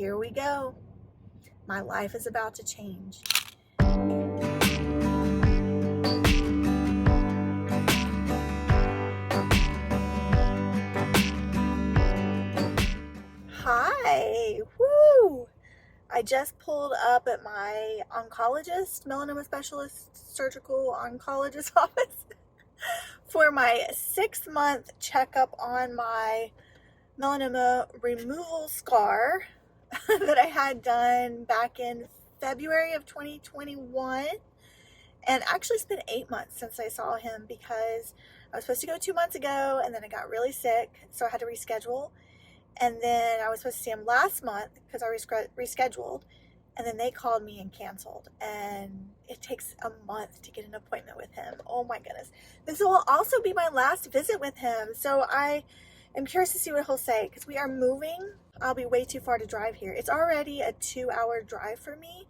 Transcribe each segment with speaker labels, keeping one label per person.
Speaker 1: here we go. My life is about to change. Hi, woo! I just pulled up at my oncologist, melanoma specialist, surgical oncologist office for my 6-month checkup on my melanoma removal scar that I had done back in February of 2021. And actually it's been 8 months since I saw him because I was supposed to go 2 months ago and then I got really sick, so I had to reschedule. And then I was supposed to see him last month because I rescheduled, and then they called me and canceled. And it takes a month to get an appointment with him. Oh my goodness. This will also be my last visit with him. So I am curious to see what he'll say because we are moving. I'll be way too far to drive here. It's already a 2-hour drive for me.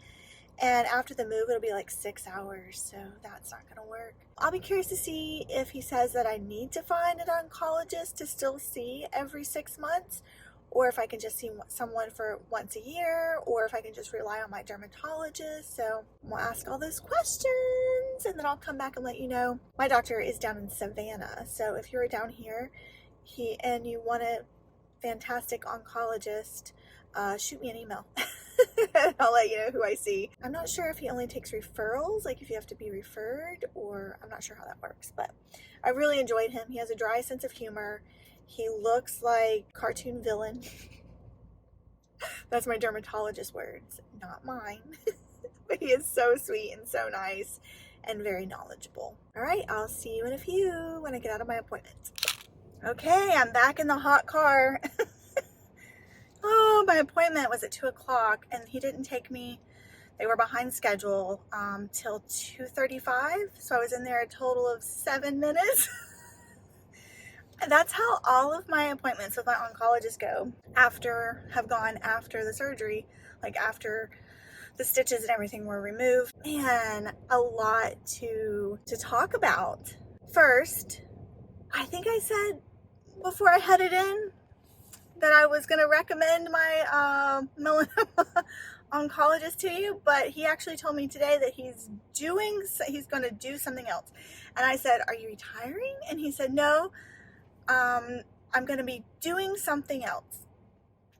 Speaker 1: And after the move, it'll be like 6 hours. So that's not going to work. I'll be curious to see if he says that I need to find an oncologist to still see every 6 months, or if I can just see someone for once a year, or if I can just rely on my dermatologist. So we'll ask all those questions and then I'll come back and let you know. My doctor is down in Savannah. So if you're down here and you want a fantastic oncologist, shoot me an email. I'll let you know who I see. I'm not sure if he only takes referrals, like if you have to be referred, or I'm not sure how that works, but I really enjoyed him. He has a dry sense of humor. He looks like cartoon villain. That's my dermatologist words, not mine. But he is so sweet and so nice and very knowledgeable. All right, I'll see you in a few when I get out of my appointment. Okay, I'm back in the hot car. Oh, my appointment was at 2 o'clock and he didn't take me. They were behind schedule till 2:35. So I was in there a total of 7 minutes. And that's how all of my appointments with my oncologist go have gone after the surgery, like after the stitches and everything were removed. And a lot to talk about. First, I think I said before I headed in that I was going to recommend my melanoma oncologist to you, but he actually told me today that he's going to do something else. And I said, "Are you retiring?" And he said, "No, I'm going to be doing something else."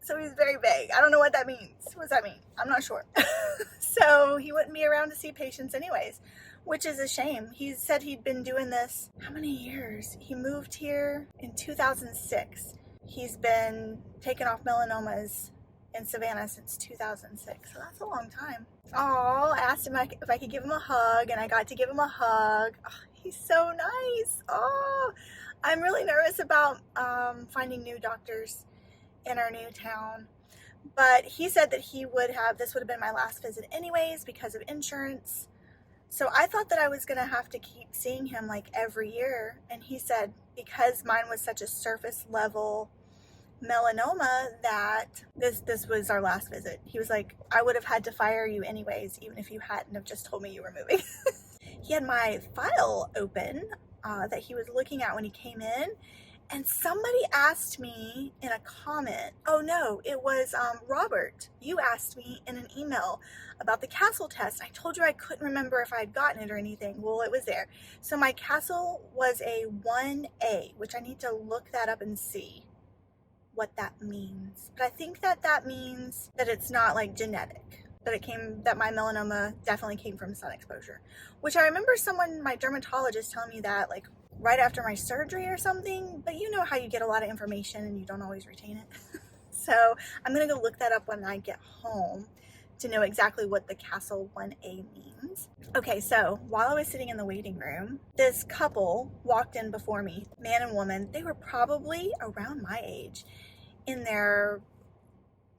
Speaker 1: So he's very vague. I don't know what that means. What does that mean? I'm not sure. So he wouldn't be around to see patients anyways, which is a shame. He said he'd been doing this, how many years? He moved here in 2006. He's been taking off melanomas in Savannah since 2006, so that's a long time. Oh, I asked him if I could give him a hug, and I got to give him a hug. Oh, he's so nice. Oh, I'm really nervous about finding new doctors in our new town, but he said that this would have been my last visit anyways because of insurance. So I thought that I was going to have to keep seeing him like every year. And he said because mine was such a surface level melanoma that this was our last visit. He was like, "I would have had to fire you anyways, even if you hadn't have just told me you were moving." He had my file open that he was looking at when he came in. And somebody asked me in a comment, oh no, it was Robert. You asked me in an email about the Castle test. I told you I couldn't remember if I had gotten it or anything. Well, it was there. So my Castle was a 1A, which I need to look that up and see what that means. But I think that means that it's not like genetic, that my melanoma definitely came from sun exposure, which I remember my dermatologist telling me that like right after my surgery or something, but you know how you get a lot of information and you don't always retain it. So I'm going to go look that up when I get home to know exactly what the Castle 1A means. Okay, so while I was sitting in the waiting room, this couple walked in before me, man and woman. They were probably around my age, in their,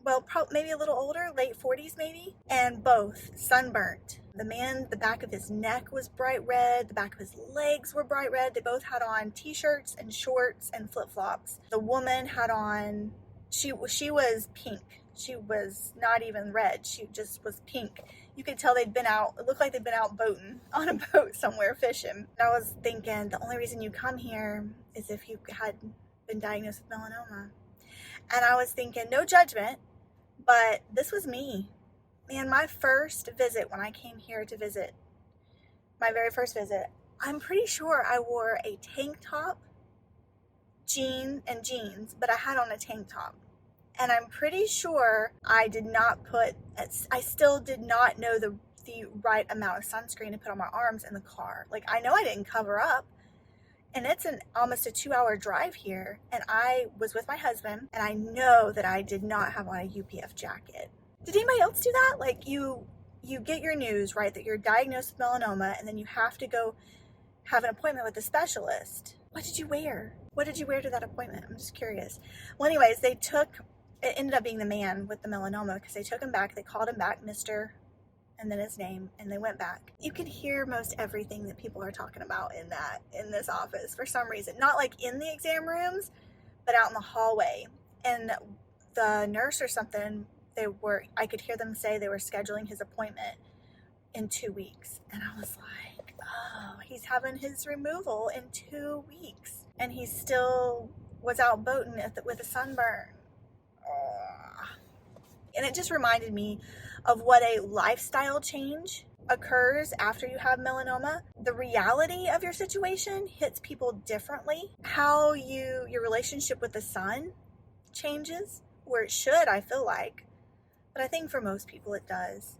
Speaker 1: well, maybe a little older, late 40s maybe, and both sunburnt. The man, the back of his neck was bright red. The back of his legs were bright red. They both had on t-shirts and shorts and flip-flops. The woman had on, she was pink. She was not even red. She just was pink. You could tell they'd been out, it looked like they'd been out boating on a boat somewhere fishing. And I was thinking, the only reason you come here is if you had been diagnosed with melanoma. And I was thinking, no judgment, But this was me. Man, my first visit, when I came here to visit, my very first visit, I'm pretty sure I wore a tank top, jeans, but I had on a tank top. And I'm pretty sure I still did not know the right amount of sunscreen to put on my arms in the car. Like, I know I didn't cover up. And it's almost a 2-hour drive here. And I was with my husband, and I know that I did not have on a UPF jacket. Did anybody else do that? Like, you get your news, right, that you're diagnosed with melanoma, and then you have to go have an appointment with a specialist. What did you wear? What did you wear to that appointment? I'm just curious. Well, anyways, it ended up being the man with the melanoma, because they took him back. They called him back, Mr. and then his name, and they went back. You can hear most everything that people are talking about in this office for some reason. Not like in the exam rooms, but out in the hallway. And the nurse or something, I could hear them say they were scheduling his appointment in 2 weeks. And I was like, oh, he's having his removal in 2 weeks. And he still was out boating with a sunburn. Oh. And it just reminded me of what a lifestyle change occurs after you have melanoma. The reality of your situation hits people differently. How your relationship with the sun changes, where it should, I feel like. But I think for most people it does.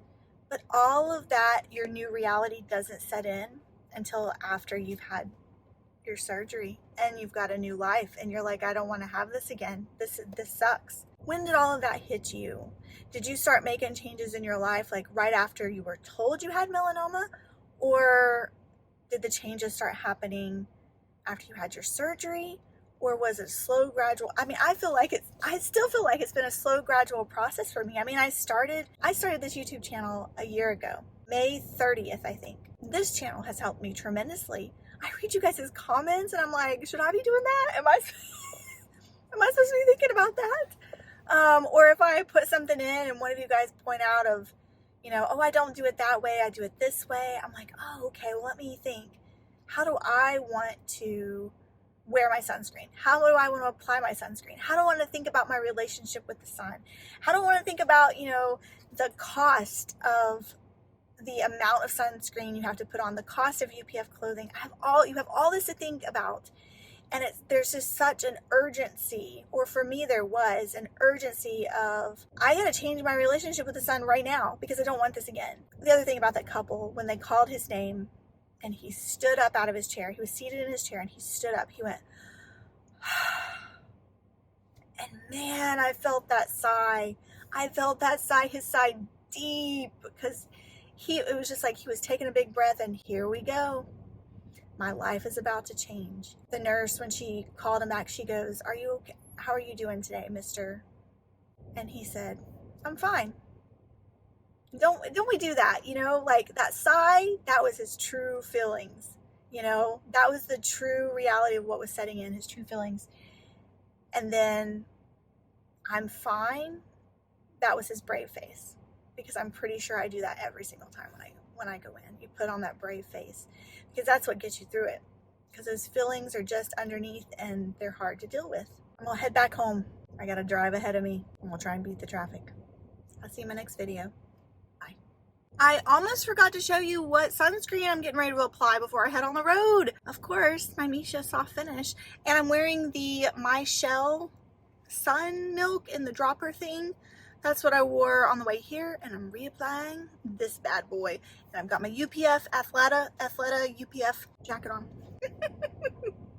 Speaker 1: But all of that, your new reality doesn't set in until after you've had your surgery and you've got a new life and you're like, I don't want to have this again. This sucks. When did all of that hit you? Did you start making changes in your life like right after you were told you had melanoma? Or did the changes start happening after you had your surgery? Or was it slow, gradual? I mean, I still feel like it's been a slow, gradual process for me. I mean, I started this YouTube channel a year ago, May 30th, I think. This channel has helped me tremendously. I read you guys' comments and I'm like, should I be doing that? Am I supposed to be thinking about that? Or if I put something in and one of you guys point out of, oh, I don't do it that way, I do it this way. I'm like, oh, okay, well, let me think. How do I want to wear my sunscreen? How do I want to apply my sunscreen? How do I want to think about my relationship with the sun? How do I want to think about, the cost of the amount of sunscreen you have to put on, the cost of UPF clothing? You have all this to think about. And there's just such an urgency, or for me there was an urgency of, I gotta change my relationship with the sun right now because I don't want this again. The other thing about that couple, when they called his name and he stood up out of his chair, he was seated in his chair and he stood up, he went, and man, I felt that sigh. His sigh deep, because it was just like he was taking a big breath, and here we go. My life is about to change. The nurse, when she called him back, she goes, "Are you okay? How are you doing today, mister?" And he said, "I'm fine." Don't we do that? Like that sigh, that was his true feelings. That was the true reality of what was setting in, his true feelings. And then, "I'm fine," that was his brave face. Because I'm pretty sure I do that every single time when I go in. You put on that brave face. Because that's what gets you through it. Because those feelings are just underneath and they're hard to deal with. I'm going to head back home. I got to drive ahead of me. And we'll try and beat the traffic. I'll see you in my next video. Bye. I almost forgot to show you what sunscreen I'm getting ready to apply before I head on the road. Of course, my Missha Soft Finish. And I'm wearing the Mychelle Sun Milk in the dropper thing. That's what I wore on the way here, and I'm reapplying this bad boy. And I've got my UPF Athleta UPF jacket on.